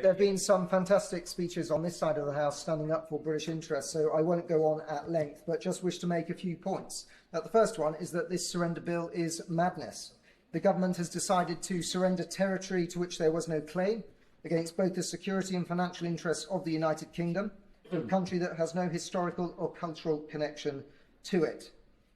there have been some fantastic speeches on this side of the House standing up for British interests, so I won't go on at length, but just wish to make a few points. The first one is that this surrender bill is madness. The government has decided to surrender territory to which there was no claim against both the security and financial interests of the United Kingdom, to a country that has no historical or cultural connection to it.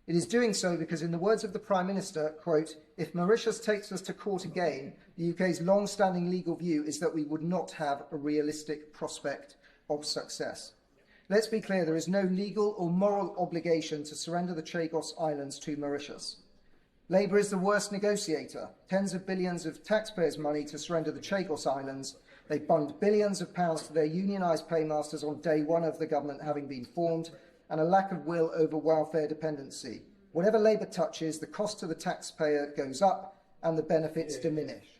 It is doing so because, in the words of the Prime Minister, quote, "If Mauritius takes us to court again, the UK's long-standing legal view is that we would not have a realistic prospect of success." Let's be clear, there is no legal or moral obligation to surrender the Chagos Islands to Mauritius. Labour is the worst negotiator. Tens of billions of taxpayers' money to surrender the Chagos Islands. They bunged billions of pounds to their unionised paymasters on day one of the government having been formed, and a lack of will over welfare dependency. Whatever Labour touches, the cost to the taxpayer goes up and the benefits diminish.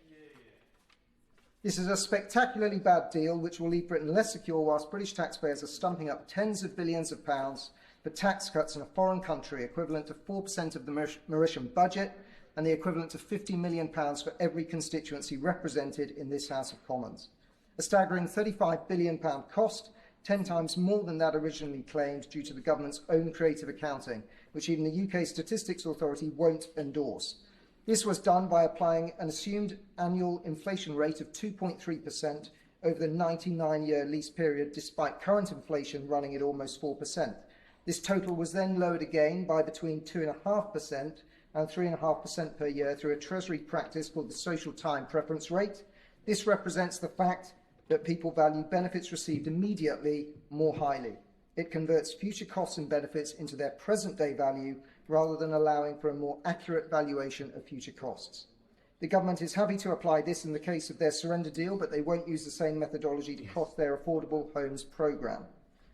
This is a spectacularly bad deal which will leave Britain less secure whilst British taxpayers are stumping up tens of billions of pounds for tax cuts in a foreign country equivalent to 4% of the Mauritian budget and the equivalent to £50 million for every constituency represented in this House of Commons. A staggering £35 billion cost, 10 times more than that originally claimed due to the government's own creative accounting, which even the UK Statistics Authority won't endorse. This was done by applying an assumed annual inflation rate of 2.3% over the 99-year lease period, despite current inflation running at almost 4%. This total was then lowered again by between 2.5% and 3.5% per year through a Treasury practice called the social time preference rate. This represents the fact that people value benefits received immediately more highly. It converts future costs and benefits into their present-day value rather than allowing for a more accurate valuation of future costs. The government is happy to apply this in the case of their surrender deal, but they won't use the same methodology to cost their Affordable Homes programme.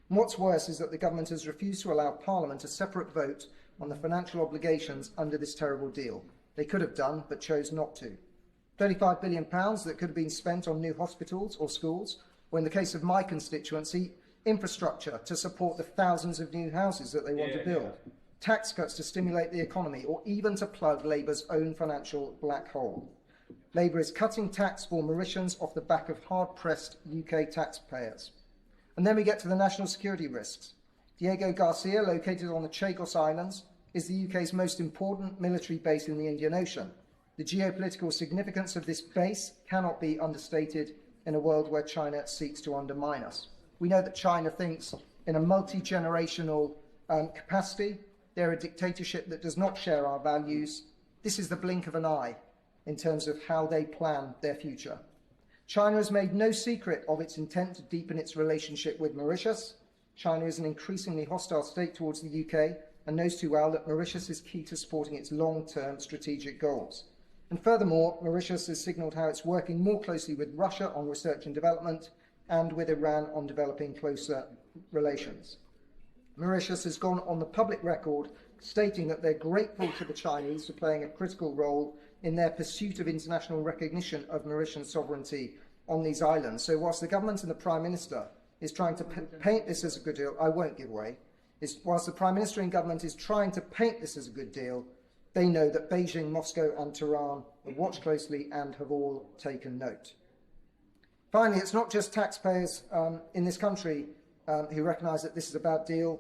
And what's worse is that the government has refused to allow Parliament a separate vote on the financial obligations under this terrible deal. They could have done, but chose not to. £35 billion that could have been spent on new hospitals or schools, or in the case of my constituency, infrastructure to support the thousands of new houses that they want to build, tax cuts to stimulate the economy, or even to plug Labour's own financial black hole. Labour is cutting tax for Mauritians off the back of hard-pressed UK taxpayers. And then we get to the national security risks. Diego Garcia, located on the Chagos Islands, is the UK's most important military base in the Indian Ocean. The geopolitical significance of this base cannot be understated in a world where China seeks to undermine us. We know that China thinks in a multi-generational capacity. They're a dictatorship that does not share our values. This is the blink of an eye in terms of how they plan their future. China has made no secret of its intent to deepen its relationship with Mauritius. China is an increasingly hostile state towards the UK and knows too well that Mauritius is key to supporting its long-term strategic goals. And furthermore, Mauritius has signalled how it's working more closely with Russia on research and development and with Iran on developing closer relations. Mauritius has gone on the public record stating that they're grateful to the Chinese for playing a critical role in their pursuit of international recognition of Mauritian sovereignty on these islands. So whilst the government and the Prime Minister is trying to paint this as a good deal, I won't give way. Whilst the Prime Minister and government is trying to paint this as a good deal, they know that Beijing, Moscow and Tehran have watched closely and have all taken note. Finally, it's not just taxpayers in this country who recognise that this is a bad deal.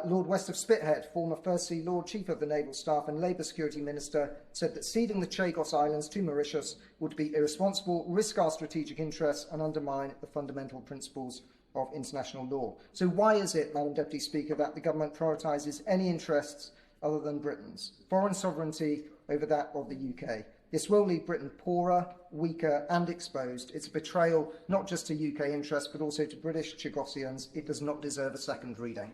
Lord West of Spithead, former First Sea Lord Chief of the Naval Staff and Labour Security Minister, said that ceding the Chagos Islands to Mauritius would be irresponsible, risk our strategic interests and undermine the fundamental principles of international law. So why is it, Madam Deputy Speaker, that the government prioritises any interests other than Britain's? Foreign sovereignty over that of the UK. This will leave Britain poorer, weaker and exposed. It's a betrayal not just to UK interests but also to British Chagosians. It does not deserve a second reading.